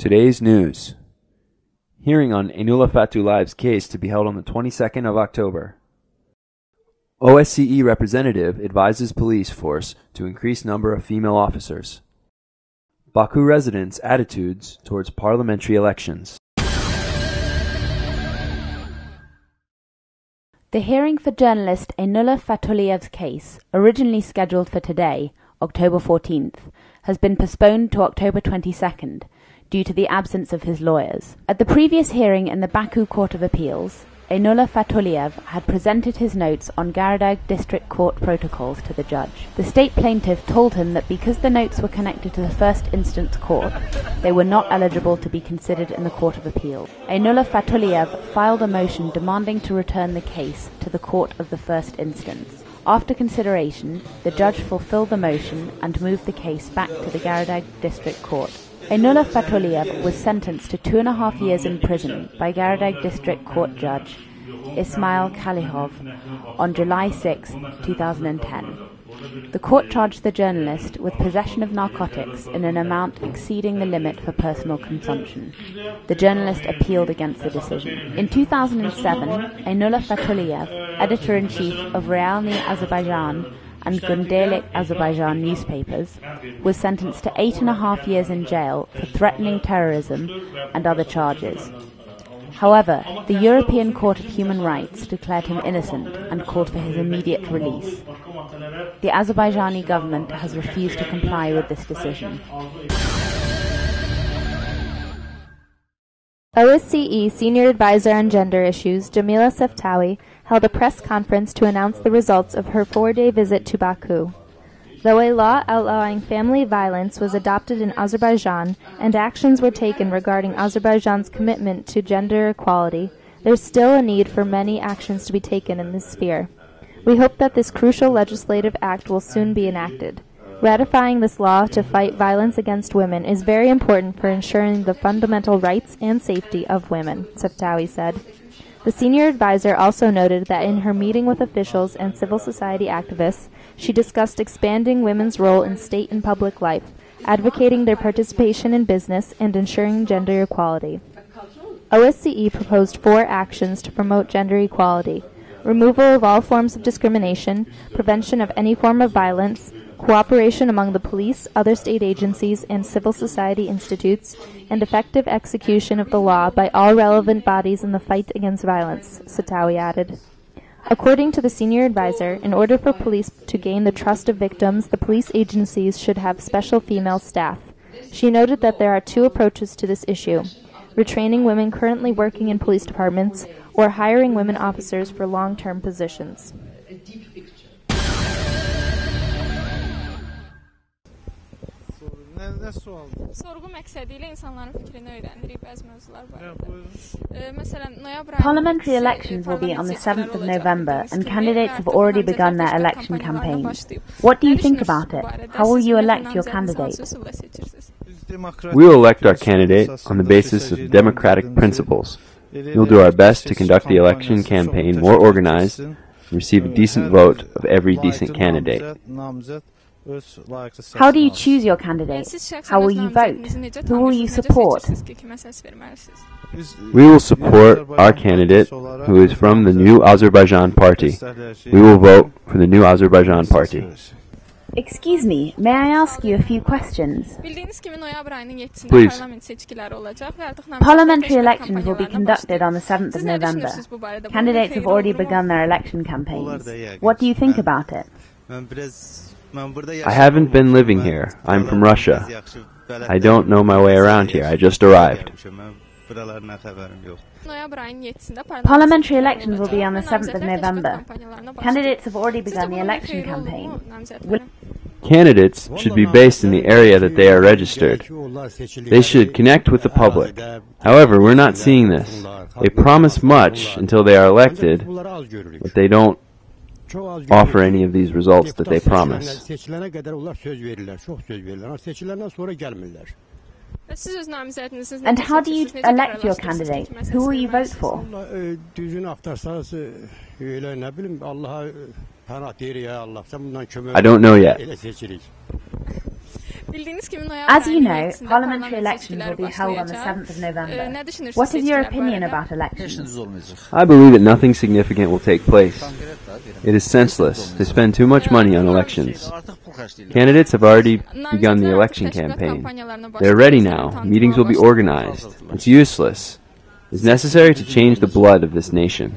Today's news. Hearing on Enula Fatuliv's case to be held on the 22nd of October. OSCE representative advises police force to increase number of female officers. Baku residents' attitudes towards parliamentary elections. The hearing for journalist Enula Fatuliyev's case, originally scheduled for today, October 14th, has been postponed to October 22nd due to the absence of his lawyers. At the previous hearing in the Baku Court of Appeals, Enula Fatuliyev had presented his notes on Garadag District Court protocols to the judge. The state plaintiff told him that because the notes were connected to the first instance court, they were not eligible to be considered in the Court of Appeal. Enula Fatuliyev filed a motion demanding to return the case to the court of the first instance. After consideration, the judge fulfilled the motion and moved the case back to the Garadag District Court. Enula Fatuliyev was sentenced to 2.5 years in prison by Garadag District Court Judge Ismail Kalihov on July 6, 2010. The court charged the journalist with possession of narcotics in an amount exceeding the limit for personal consumption. The journalist appealed against the decision. In 2007, Enula Fatuliyev, editor-in-chief of Realny Azerbaijan and Gündelik Azerbaijan newspapers, was sentenced to 8.5 years in jail for threatening terrorism and other charges. However, the European Court of Human Rights declared him innocent and called for his immediate release. The Azerbaijani government has refused to comply with this decision. OSCE Senior Advisor on Gender Issues, Jamila Seftawi, held a press conference to announce the results of her 4-day visit to Baku. Though a law outlawing family violence was adopted in Azerbaijan and actions were taken regarding Azerbaijan's commitment to gender equality, there's still a need for many actions to be taken in this sphere. We hope that this crucial legislative act will soon be enacted. Ratifying this law to fight violence against women is very important for ensuring the fundamental rights and safety of women, Seftawi said. The senior advisor also noted that in her meeting with officials and civil society activists, she discussed expanding women's role in state and public life, advocating their participation in business, and ensuring gender equality. OSCE proposed 4 actions to promote gender equality: removal of all forms of discrimination, prevention of any form of violence, cooperation among the police, other state agencies, and civil society institutes, and effective execution of the law by all relevant bodies in the fight against violence, Seftawi added. According to the senior advisor, in order for police to gain the trust of victims, the police agencies should have special female staff. She noted that there are 2 approaches to this issue: retraining women currently working in police departments or hiring women officers for long-term positions. Parliamentary elections will be on the 7th of November, and candidates have already begun their election campaigns. What do you think about it? How will you elect your candidate? We will elect our candidate on the basis of democratic principles. We will do our best to conduct the election campaign more organized and receive a decent vote of every decent candidate. How do you choose your candidate? How will you vote? Who will you support? We will support our candidate, who is from the New Azerbaijan Party. We will vote for the New Azerbaijan Party. Excuse me, may I ask you a few questions? Please. Parliamentary elections will be conducted on the 7th of November. Candidates have already begun their election campaigns. What do you think about it? I haven't been living here. I'm from Russia. I don't know my way around here. I just arrived. Parliamentary elections will be on the 7th of November. Candidates have already begun the election campaign. Candidates should be based in the area that they are registered. They should connect with the public. However, we're not seeing this. They promise much until they are elected, but they don't offer any of these results that they promise. And how do you elect your candidate? Who will you vote for? I don't know yet. As you know, parliamentary elections will be held on the 7th of November. What is your opinion about elections? I believe that nothing significant will take place. It is senseless to spend too much money on elections. Candidates have already begun the election campaign. They're ready now. Meetings will be organized. It's useless. It's necessary to change the blood of this nation.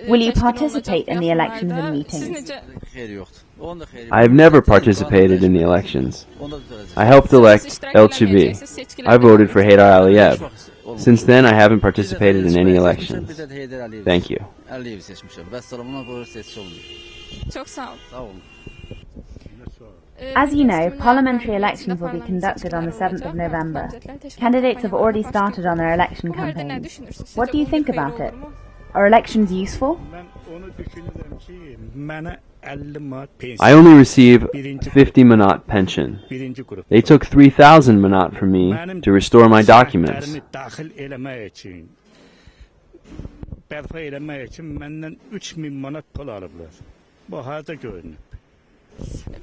Will you participate in the elections and meetings? I have never participated in the elections. I helped elect LCB. I voted for Heydar Aliyev. Since then, I haven't participated in any elections. Thank you. As you know, parliamentary elections will be conducted on the 7th of November. Candidates have already started on their election campaigns. What do you think about it? Are elections useful? I only receive 50 manat pension. They took 3,000 manat from me to restore my documents.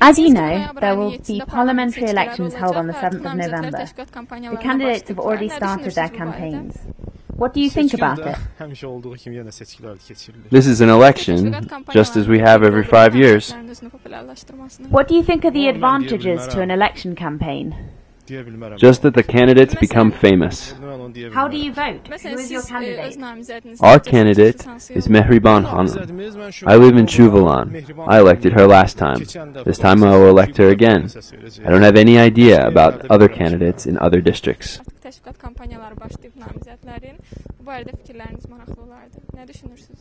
As you know, there will be parliamentary elections held on the 7th of November. The candidates have already started their campaigns. What do you think about it? This is an election, just as we have every 5 years. What do you think are the advantages to an election campaign? Just that the candidates become famous. How do you vote? Who is your candidate? Our candidate is Mehriban Hanım. I live in Chuvalan. I elected her last time. This time I will elect her again. I don't have any idea about other candidates in other districts. Təşviqat kampanyaları başlayıb namizədlərin. Bu barədə fikirləriniz maraqlı olardı. Nə düşünürsünüz?